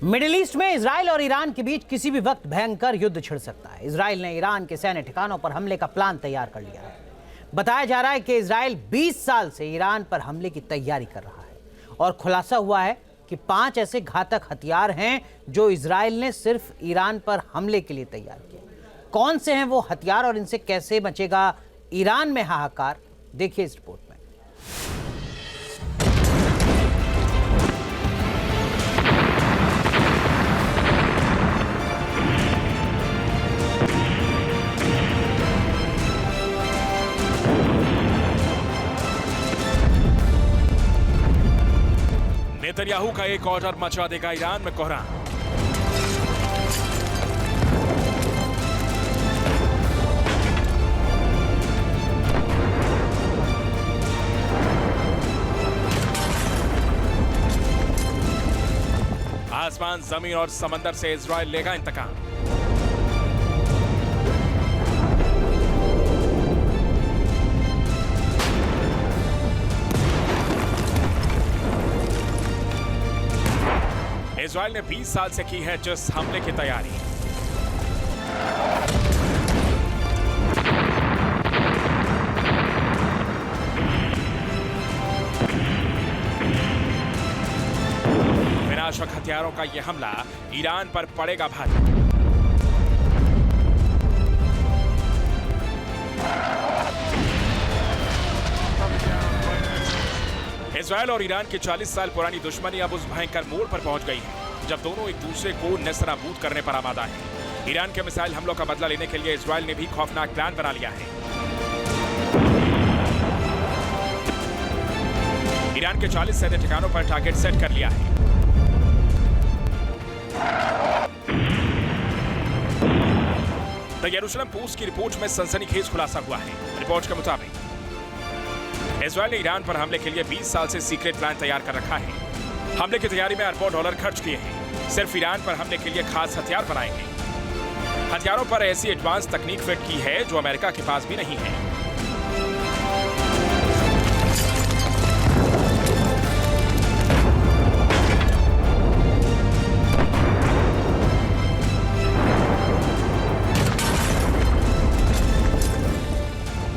Middle east में Israel और Iran के बीच किसी भी वक्त भयंकर युद्ध छिड़ सकता है। इजराइल ने ईरान के सैन्य ठिकानों पर हमले का प्लान तैयार कर लिया है। बताया जा रहा है कि इजराइल 20 साल से ईरान पर हमले की तैयारी कर रहा है और खुलासा हुआ है कि 5 ऐसे घातक हथियार हैं जो इजराइल ने सिर्फ ईरान पर हमले के लिए तैयार किए। कौन से हैं वो हथियार और इनसे कैसे मचेगा ईरान में हाहाकार, देखिए इस रिपोर्ट में। नेतन्याहू का एक ऑर्डर मचा देगा ईरान में कोहराम। आसमान, जमीन और समंदर से इजराइल लेगा इंतकाम। इजराइल ने 20 साल से की है जिस हमले की तैयारी। विनाशक हथियारों का यह हमला ईरान पर पड़ेगा भारी। इजराइल और ईरान की 40 साल पुरानी दुश्मनी अब उस भयंकर मोड़ पर पहुंच गई है जब दोनों एक दूसरे को नेस्तनाबूद करने पर आमादा है। ईरान के मिसाइल हमलों का बदला लेने के लिए इजराइल ने भी खौफनाक प्लान बना लिया है। ईरान के 40 सैन्य ठिकानों पर टारगेट सेट कर लिया है। द यरूशलेम पोस्ट की रिपोर्ट में सनसनीखेज खुलासा हुआ है। रिपोर्ट के मुताबिक इजराइल ने ईरान पर हमले के लिए 20 साल से सीक्रेट प्लान तैयार कर रखा है। हमले की तैयारी में अरबों डॉलर खर्च किए हैं। सिर्फ ईरान पर हमले के लिए खास हथियार बनाए हैं। हथियारों पर ऐसी एडवांस तकनीक फिट की है जो अमेरिका के पास भी नहीं है।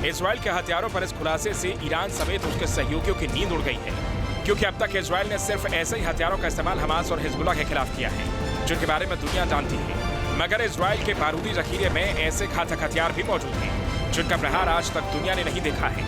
इजराइल के हथियारों पर इस खुलासे से ईरान समेत उसके सहयोगियों की नींद उड़ गई है, क्योंकि अब तक इजराइल ने सिर्फ ऐसे ही हथियारों का इस्तेमाल हमास और हिजबुल्लाह के खिलाफ किया है, जिनके बारे में दुनिया जानती है। मगर इजराइल के बारूदी जखीरे में ऐसे घातक हथियार भी मौजूद हैं, जिनका प्रहार आज तक दुनिया ने नहीं देखा है।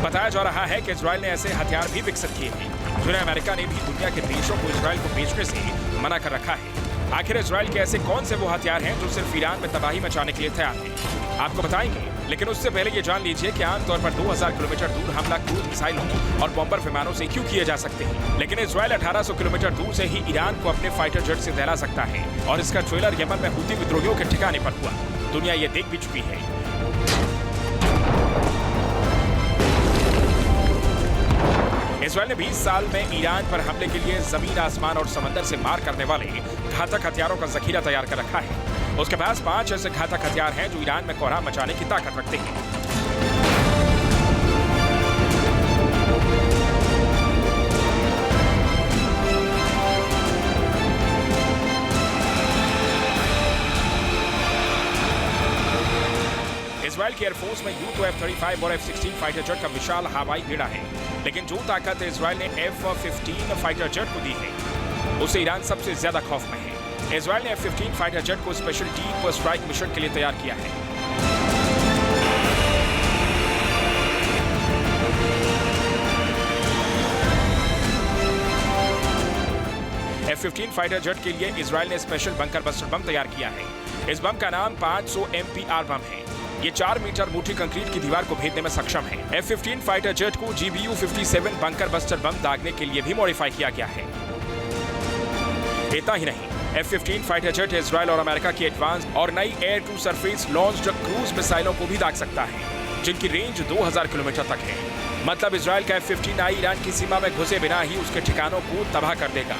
बताया जा रहा है कि इजराइल ने ऐसे हथियार भी विकसित किए हैं, जिन्हें अमेरिका ने भी दुनिया के देशों को इजराइल को बेचने से मना कर रखा है। आखिर इजराइल के ऐसे कौन से वो हथियार हैं जो सिर्फ ईरान में तबाही मचाने के लिए तैयार हैं, आपको बताएंगे। लेकिन उससे पहले ये जान लीजिए कि आमतौर पर 2000 किलोमीटर दूर हमला क्रूज मिसाइलों और बॉम्बर विमानों से क्यों किए जा सकते हैं, लेकिन इजराइल 1800 किलोमीटर दूर से ही ईरान को अपने फाइटर जेट से दहला सकता है। और इसका ट्रेलर यमन में हूती विद्रोहियों के ठिकाने पर हुआ। दुनिया ये देख भी चुकी है। इजराइल ने 20 साल में ईरान पर हमले के लिए जमीन, आसमान और समंदर से मार करने वाले घातक हथियारों का जखीरा तैयार कर रखा है। उसके पास 5 ऐसे घातक हथियार हैं जो ईरान में कोहराम मचाने की ताकत रखते हैं। इजराइल की एयरफोर्स में यूं तो F-35 और F-16 फाइटर जेट का विशाल हवाई बेड़ा है, लेकिन जो ताकत इजराइल ने F-15 फाइटर जेट को दी है, उससे ईरान सबसे ज्यादा खौफ में है। इजराइल ने F-15 फाइटर जेट को स्पेशल डीप स्ट्राइक मिशन के लिए तैयार किया है। F-15 फाइटर जेट के लिए इजराइल ने स्पेशल बंकर बस्टर बम तैयार किया है। इस बम का नाम 500 MPR बम है। ये 4 मीटर मोटी कंक्रीट की दीवार को भेदने में सक्षम है। F-15 फाइटर जेट को GBU-57 बंकर बस्टर बम दागने के लिए भी मॉडिफाई किया गया है। इतना ही नहीं, F-15 फाइटर जेट इजराइल और अमेरिका की एडवांस और नई air to surface launched cruise मिसाइलों को भी दाग सकता है, जिनकी रेंज 2000 किलोमीटर तक है। मतलब इजराइल का F-15 ईरान की सीमा में घुसे बिना ही उसके ठिकानों को तबाह कर देगा।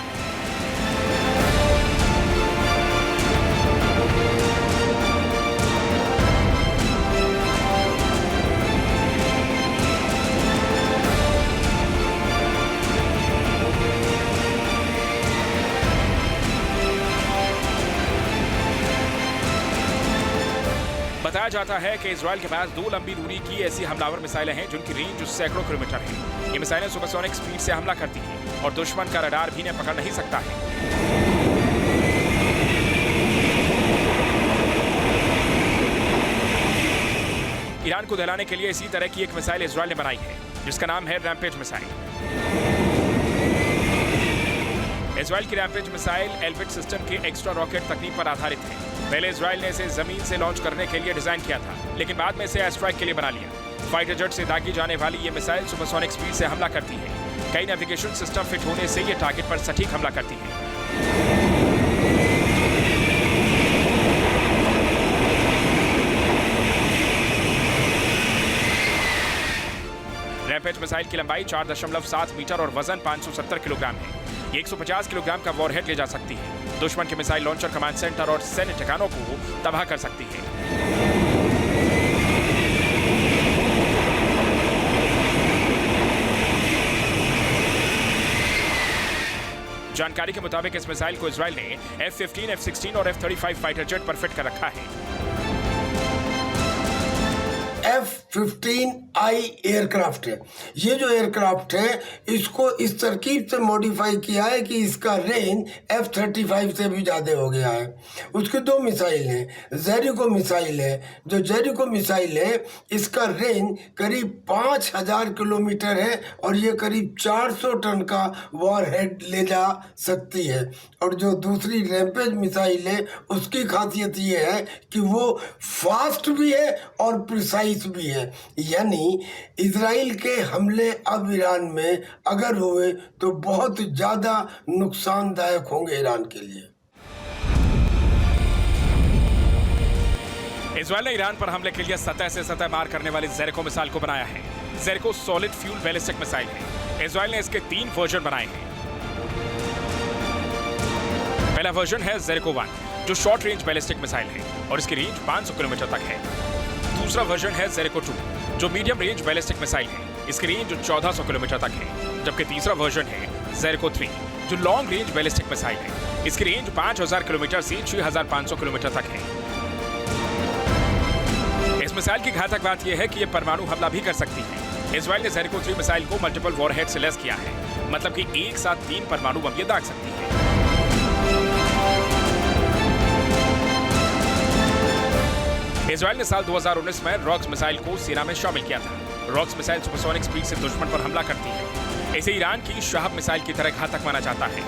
बताया जाता है कि इजराइल के पास 2 लंबी दूरी की ऐसी हमलावर मिसाइलें हैं जिनकी रेंज सैकड़ों किलोमीटर है। ये मिसाइलें सुपरसोनिक स्पीड से हमला करती हैं और दुश्मन का रडार भी इन्हें पकड़ नहीं सकता है। ईरान को दहलाने के लिए इसी तरह की एक मिसाइल इजराइल ने बनाई है जिसका नाम है रैम्पेज मिसाइल। इजराइल की रैम्पेज मिसाइल एल्बिट सिस्टम के एक्स्ट्रा रॉकेट तकनीक पर आधारित है। पहले इजराइल ने इसे जमीन से लॉन्च करने के लिए डिजाइन किया था, लेकिन बाद में इसे एयर स्ट्राइक के लिए बना लिया। फाइटर जेट से दागी जाने वाली ये मिसाइल सुपरसोनिक स्पीड से हमला करती है। कई नेविगेशन सिस्टम फिट होने से ये टारगेट पर सटीक हमला करती है। रैम्पेज मिसाइल की लंबाई 4.7 मीटर और वजन 570 किलोग्राम है। ये 150 किलोग्राम का वॉरहेड ले जा सकती है। दुश्मन के मिसाइल लॉन्चर, कमांड सेंटर और सैन्य ठिकानों को तबाह कर सकती है। जानकारी के मुताबिक इस मिसाइल को इजराइल ने F-15, F-16 और F-35 फाइटर जेट पर फिट कर रखा है। F-15I एयरक्राफ्ट है। ये जो एयरक्राफ्ट है इसको इस तरकीब से मॉडिफाई किया है कि इसका रेंज F-35 से भी ज़्यादा हो गया है। उसकी 2 मिसाइल हैं। जेरिको मिसाइल है, जो जेरिको मिसाइल है इसका रेंज करीब 5000 किलोमीटर है और ये करीब 400 टन का वॉरहेड ले जा सकती है। और जो दूसरी रैम्पेज मिसाइल है उसकी खासियत ये है कि वो फास्ट भी है और प्रिसाइज भी है। यानी इजराइल के हमले अब ईरान में अगर हुए तो बहुत ज्यादा नुकसानदायक होंगे ईरान के लिए। इजराइल ने ईरान पर हमले के लिए सतह से सतह मार करने वाली जेरिको मिसाइल को बनाया है। Jericho solid fuel ballistic missile है। इजराइल ने इसके 3 वर्जन बनाए हैं। पहला वर्जन है जेरिको 1 जो शॉर्ट रेंज बैलिस्टिक मिसाइल है और इसकी रेंज 500 किलोमीटर तक है। दूसरा वर्जन है जेरिको 2 जो मीडियम रेंज बैलिस्टिक मिसाइल है। इसकी रेंज 1400 किलोमीटर तक है। जबकि तीसरा वर्जन है जेरिको 3 जो लॉन्ग रेंज बैलिस्टिक मिसाइल है। इसकी रेंज 5000 किलोमीटर से 6500 किलोमीटर तक है। इस मिसाइल की घातक बात यह है कि यह परमाणु हमला भी कर सकती है। इजराइल ने जेरिको 3 मिसाइल को मल्टीपल वॉरहेड से लैस किया है, मतलब कि एक साथ 3 परमाणु बम ये दाग सकती है। इजराइल ने साल 2019 में रॉक्स मिसाइल को सेना में शामिल किया था। रॉक्स मिसाइल सुपरसोनिक स्पीड से दुश्मन पर हमला करती है। इसे ईरान की शहाब मिसाइल की तरह घातक माना जाता है।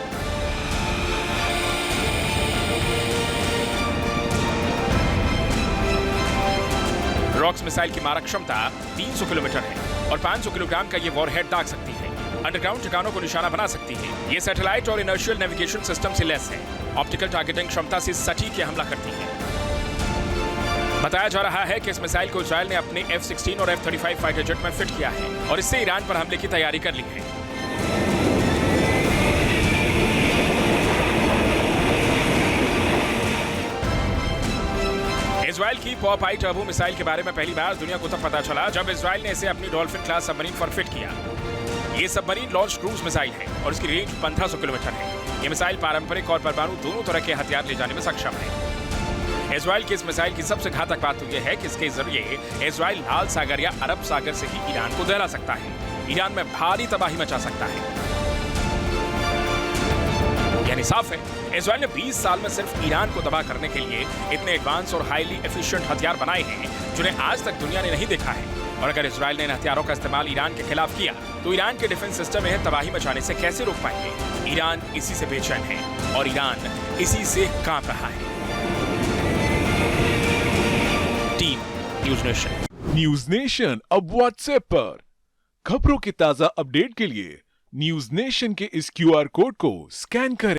रॉक्स मिसाइल की मारक क्षमता 300 किलोमीटर है और 500 किलोग्राम का ये वॉरहेड दाग सकती है। अंडरग्राउंड ठिकानों को निशाना बना सकती है। ये सैटेलाइट और इनर्शियल नेविगेशन सिस्टम से लैस है। ऑप्टिकल टारगेटिंग क्षमता से सटीक हमला करती है। बताया जा रहा है कि इस मिसाइल को इजराइल ने अपने F-16 और F-35 फाइटर जेट में फिट किया है और इससे ईरान पर हमले की तैयारी कर ली है। इजराइल की पॉप-आई टर्बो मिसाइल के बारे में पहली बार दुनिया को तब पता चला जब इजराइल ने इसे अपनी डॉल्फिन क्लास सबमरीन पर फिट किया। ये सबमरीन लॉन्च क्रूज मिसाइल है और इसकी रेंज 1500 किलोमीटर है। ये मिसाइल पारंपरिक और परमाणु दोनों तरह के हथियार ले जाने में सक्षम है। इजराइल की इस मिसाइल की सबसे घातक बात तो यह है कि इसके जरिए इजराइल लाल सागर या अरब सागर से ही ईरान को दहला सकता है। ईरान में भारी तबाही मचा सकता है। यानी साफ है, इजराइल ने 20 साल में सिर्फ ईरान को तबाह करने के लिए इतने एडवांस और हाईली एफिशिएंट हथियार बनाए हैं जिन्हें आज तक दुनिया ने नहीं देखा है। और अगर इजराइल ने इन हथियारों का इस्तेमाल ईरान के खिलाफ किया तो ईरान के डिफेंस सिस्टम में तबाही मचाने से कैसे रोक पाएंगे। ईरान इसी से बेचैन है और ईरान इसी से कांप रहा है। टीम न्यूज नेशन अब व्हाट्सएप पर खबरों के ताजा अपडेट के लिए न्यूज नेशन के इस QR कोड को स्कैन करें।